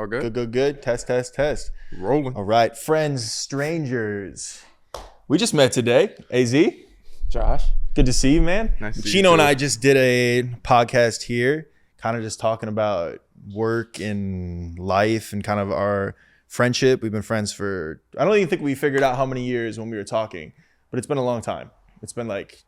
All good? Good, good, good. Test, test, test. Rolling. All right. Friends, strangers. We just met today. AZ. Josh. Good to see you, man. Nice to see you Chino and too. I just did a podcast here, kind of just talking about work and life and kind of our friendship. We've been friends for, I don't even think we figured out how many years when we were talking, but it's been a long time. It's been like,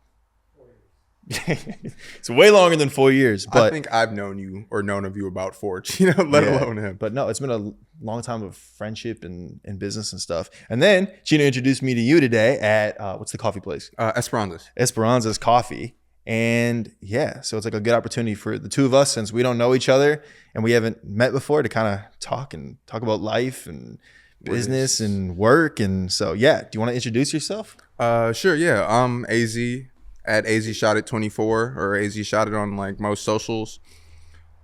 it's way longer than 4 years. But I think I've known you or known of you about 4, let alone him. But no, it's been a long time of friendship and business and stuff. And then Chino introduced me to you today at what's the coffee place? Esperanza's. Esperanza's Coffee. And yeah, so it's like a good opportunity for the two of us, since we don't know each other and we haven't met before, to kind of talk about life and business and work. And so yeah, do you want to introduce yourself? Sure, yeah. I'm AZ at AZ Shot It 24 or AZ Shot It on like most socials.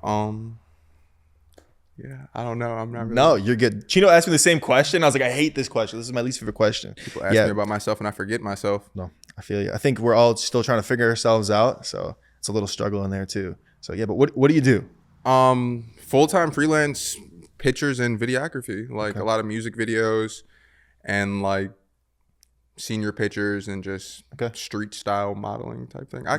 Yeah, I don't know. I'm not really. No, you're good. Chino asked me the same question. I was like, I hate this question. This is my least favorite question. People ask me about myself and I forget myself. No, I feel you. I think we're all still trying to figure ourselves out. So it's a little struggle in there too. So yeah, but what do you do? Full-time freelance pictures and videography, like a lot of music videos and like senior pictures and just street style modeling type thing. I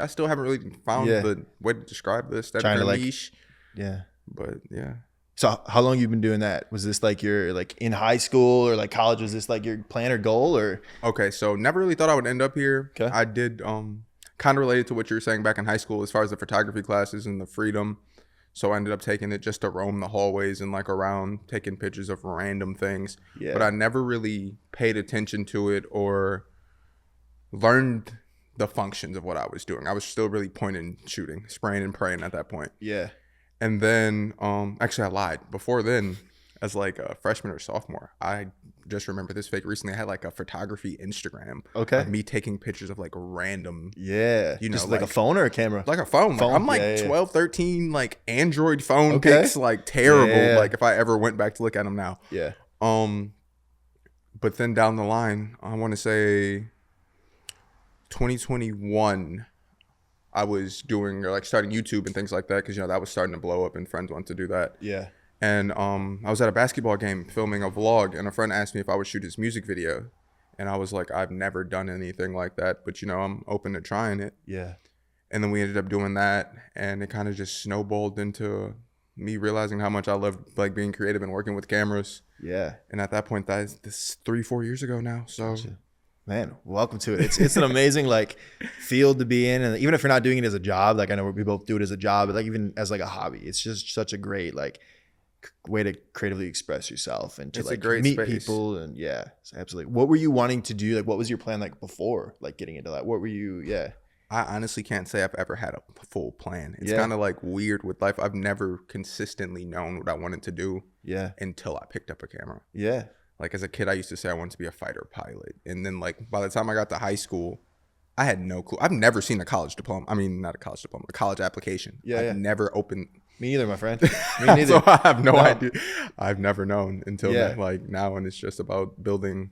still haven't really found the way to describe this. That's Trying to like, niche. Yeah. But yeah. So how long you been doing that? Was this like your like in high school or like college? Was this like your plan or goal or? Okay, so never really thought I would end up here. Okay. I did kind of related to what you were saying back in high school as far as the photography classes and the freedom. So I ended up taking it just to roam the hallways and like around taking pictures of random things. Yeah. But I never really paid attention to it or learned the functions of what I was doing. I was still really point and shooting, spraying and praying at that point. Yeah. And then, actually I lied. Before then, as like a freshman or sophomore, I just remember this fake recently. I had like a photography Instagram. Okay. Of me taking pictures of like random. Yeah. You know, just like a phone or a camera? Like a phone. Like, I'm like 12, 13, like Android phone pics, like terrible. Yeah. Like if I ever went back to look at them now. Yeah. But then down the line, I want to say 2021, I was doing or like starting YouTube and things like that because, you know, that was starting to blow up and friends wanted to do that. Yeah. And I was at a basketball game filming a vlog and a friend asked me if I would shoot his music video. And I was like, I've never done anything like that, but, you know, I'm open to trying it. Yeah. And then we ended up doing that and it kind of just snowballed into me realizing how much I loved like being creative and working with cameras. Yeah. And at that point, this is 3-4 years ago now. So. Gotcha. Man, welcome to it. It's an amazing like field to be in, and even if you're not doing it as a job, like I know we both do it as a job, but like even as like a hobby, it's just such a great like way to creatively express yourself and to it's like a great meet space. people. And yeah, absolutely. What were you wanting to do? Like, what was your plan like before like getting into that? What were you? Yeah. I honestly can't say I've ever had a full plan. It's kind of like weird with life. I've never consistently known what I wanted to do. Yeah. Until I picked up a camera. Yeah. Like as a kid, I used to say I wanted to be a fighter pilot. And then like by the time I got to high school, I had no clue. I've never seen a college diploma. I mean, not a college diploma, a college application. Yeah. I've never opened. Me neither, my friend. Me neither. So I have no idea. I've never known until like now. And it's just about building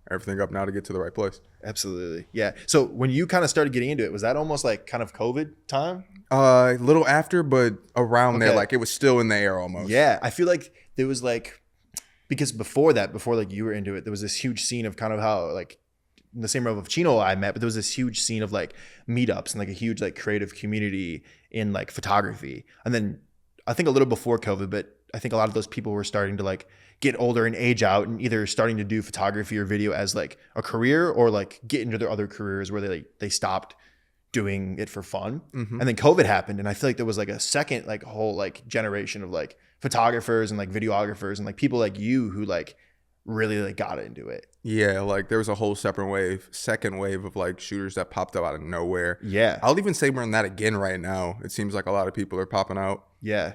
everything up now to get to the right place. Absolutely. Yeah. So when you kind of started getting into it, was that almost like kind of COVID time? A little after, but around there, like it was still in the air almost. Yeah. I feel like there was like, because before like you were into it, there was this huge scene of kind of how like in the same row of Chino I met, but there was this huge scene of like meetups and like a huge like creative community in like photography. And then I think a little before COVID, but I think a lot of those people were starting to like get older and age out and either starting to do photography or video as like a career or like get into their other careers where they stopped doing it for fun. And then COVID happened. And I feel like there was like a second like whole like generation of like photographers and like videographers and like people like you who like really like got into it. Yeah, like there was a whole second wave of like shooters that popped up out of nowhere. Yeah. I'll even say we're in that again right now. It seems like a lot of people are popping out. Yeah.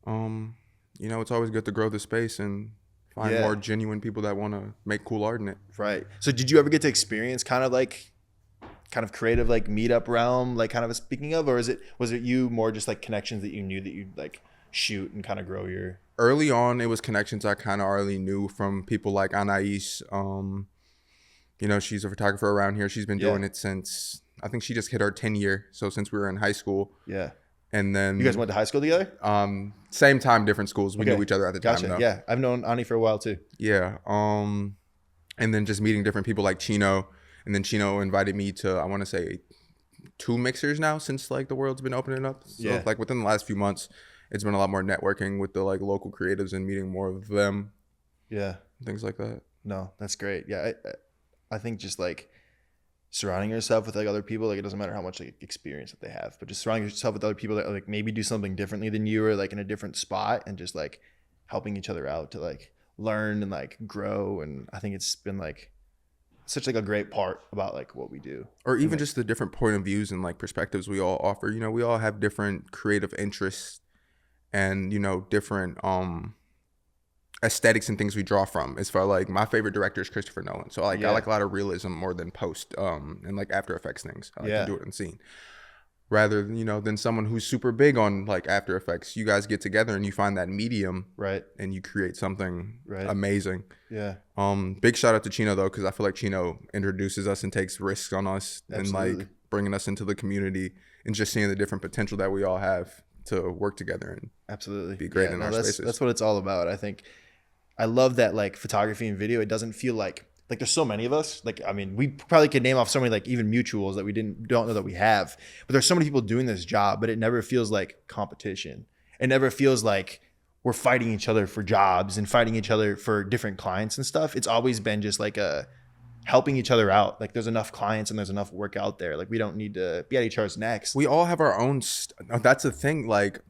You know, it's always good to grow the space and find more genuine people that want to make cool art in it. Right. So did you ever get to experience kind of creative like meetup realm, like kind of speaking of, or was it you more just like connections that you knew that you'd like shoot and kind of grow your? Early on, it was connections I kind of already knew from people like Anais. You know, she's a photographer around here. She's been doing it since, I think she just hit her 10 year. So since we were in high school. Yeah. And then You guys went to high school together? Same time, different schools. We Okay. knew each other at the Gotcha. time though. Yeah, I've known Ani for a while too. Yeah. And then just meeting different people like Chino, and then Chino invited me to, I want to say, 2 mixers now since like the world's been opening up. So Yeah. like within the last few months, it's been a lot more networking with the like local creatives and meeting more of them, Yeah. things like that. No, that's great. Yeah, I think just like surrounding yourself with like other people, like it doesn't matter how much like experience that they have, but just surrounding yourself with other people that like maybe do something differently than you, or like in a different spot, and just like helping each other out to like learn and like grow. And I think it's been like such like a great part about like what we do, Or even just the different point of views and like perspectives we all offer. You know, we all have different creative interests and, you know, different aesthetics and things we draw from. As far like my favorite director is Christopher Nolan. So like I like a lot of realism more than post and like After Effects things. I like to do it in scene. Rather than, you know, than someone who's super big on like After Effects. You guys get together and you find that medium, right? And you create something Right. amazing. Yeah. Big shout out to Chino though, because I feel like Chino introduces us and takes risks on us. Absolutely. And like bringing us into the community and just seeing the different potential that we all have to work together and absolutely be great in our spaces. That's what it's all about. I think I love that like photography and video, it doesn't feel like there's so many of us. Like, I mean, we probably could name off so many like even mutuals that we don't know that we have, but there's so many people doing this job, but it never feels like competition. It never feels like we're fighting each other for jobs and fighting each other for different clients and stuff. It's always been just like a helping each other out. Like there's enough clients and there's enough work out there. Like we don't need to be at each other's necks. We all have our own that's the thing. Like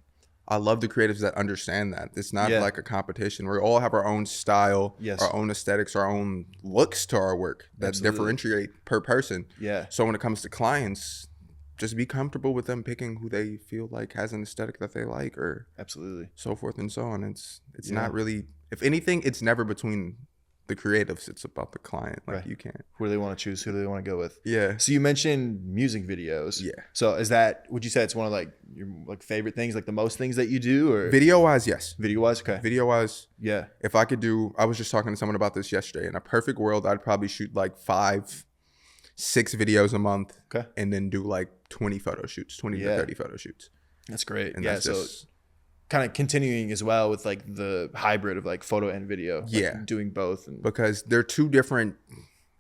I love the creatives that understand that it's not like a competition. We all have our own style, our own aesthetics, our own looks to our work that differentiate per person. Yeah. So when it comes to clients, just be comfortable with them picking who they feel like has an aesthetic that they like, or absolutely so forth and so on. It's not really, if anything, it's never between the creatives. It's about the client. Like you can't. Who do they want to choose? Who do they want to go with? Yeah. So you mentioned music videos. Yeah. So is that, would you say it's one of like your like favorite things, like the most things that you do, or video wise? Yes. Video wise. Okay. Video wise. Yeah. If I could do, I was just talking to someone about this yesterday. In a perfect world, I'd probably shoot like 5-6 videos a month. Okay. And then do like 20 photo shoots, 20 to 30 photo shoots. That's great. And yeah. that's So kind of continuing as well with like the hybrid of like photo and video. Like doing both. And because they're two different,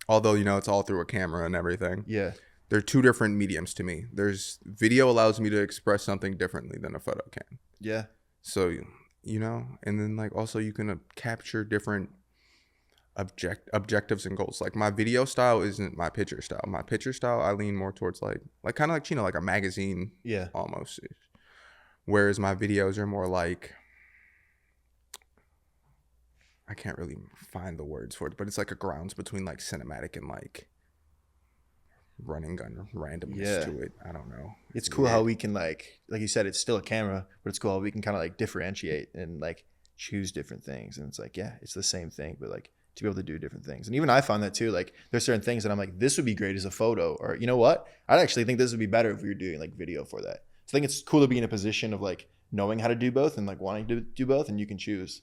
although, you know, it's all through a camera and everything. Yeah. They're two different mediums to me. There's video allows me to express something differently than a photo can. Yeah. So, you know, and then like also you can capture different objectives and goals. Like my video style isn't my picture style. My picture style, I lean more towards like kind of like, you know, like a magazine almost. Whereas my videos are more like, I can't really find the words for it, but it's like a grounds between like cinematic and like running gun randomness to it. I don't know. It's cool how we can like you said, it's still a camera, but it's cool how we can kind of like differentiate and like choose different things. And it's like, yeah, it's the same thing, but like to be able to do different things. And even I found that too, like there's certain things that I'm like, this would be great as a photo, or you know what? I'd actually think this would be better if we were doing like video for that. So I think it's cool to be in a position of like knowing how to do both and like wanting to do both, and you can choose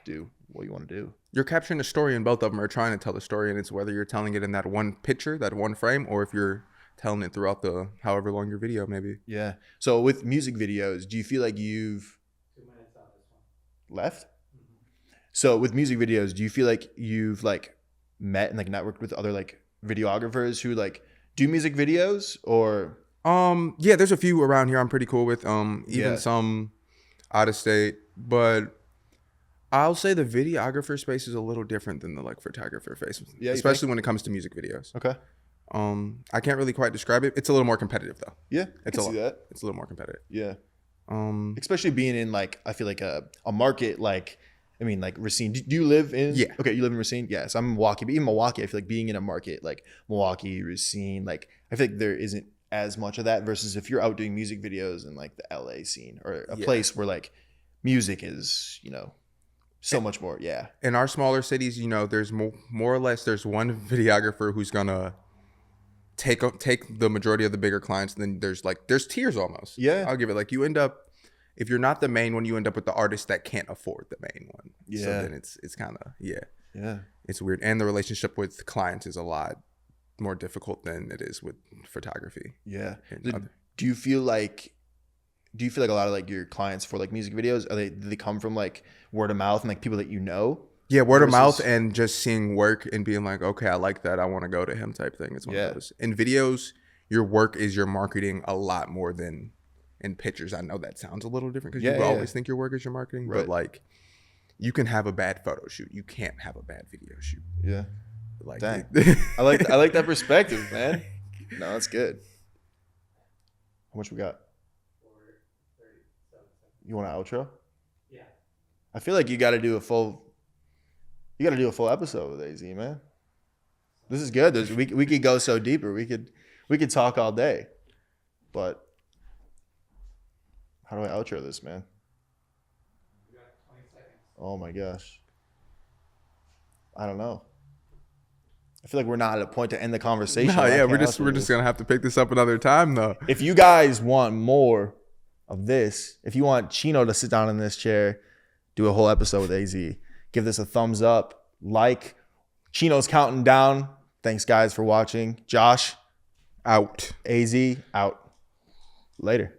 do what you want to do. You're capturing a story, and both of them are trying to tell the story, and it's whether you're telling it in that one picture, that one frame, or if you're telling it throughout the however long your video may be. Yeah. So with music videos, do you feel like you've 2 minutes out this one left? So with music videos, do you feel like you've like met and like networked with other like videographers who like do music videos, or yeah, there's a few around here I'm pretty cool with, even some out of state, but I'll say the videographer space is a little different than the like photographer space, especially when it comes to music videos. Okay. I can't really quite describe it. It's a little more competitive though. Yeah, I can see that. It's a little more competitive. Yeah. Especially being in like, I feel like a market like, I mean, like Racine. Do you live in? Yeah. Okay, you live in Racine? Yes, I'm in Milwaukee. But even Milwaukee, I feel like being in a market like Milwaukee, Racine, like I feel like there isn't as much of that versus if you're out doing music videos in like the LA scene or a place where like music is, you know, so much more. Yeah. In our smaller cities, you know, there's more or less, there's one videographer who's gonna take the majority of the bigger clients. And then there's tiers almost. Yeah. I'll give it like you end up, if you're not the main one, you end up with the artist that can't afford the main one. Yeah. So then it's kind of, Yeah. it's weird. And the relationship with clients is a lot more difficult than it is with photography. Yeah. Do you feel like do you feel like a lot of like your clients for like music videos, do they come from like word of mouth and like people that you know? Yeah, word of mouth Versus- and just seeing work and being like, okay, I like that. I want to go to him type thing. It's one Yeah. of those. In videos, your work is your marketing a lot more than in pictures. I know that sounds a little different because Yeah, you yeah. always think your work is your marketing, Right. but like you can have a bad photo shoot. You can't have a bad video shoot. Yeah. Like Dang. I like that perspective, man. No, that's good. How much we got? 37 seconds. You want an outro? Yeah. I feel like you got to do a full episode with AZ, man. This is good. We could go so deeper. We could talk all day. But how do I outro this, man? You got 20 seconds. Oh my gosh. I don't know. I feel like we're not at a point to end the conversation. No, I yeah, can't we're just outro we're this. just gonna have to pick this up another time though. If you guys want more of this, if you want Chino to sit down in this chair, do a whole episode with AZ, give this a thumbs up, like. Chino's counting down. Thanks, guys, for watching. Josh, Out. AZ, out. Later.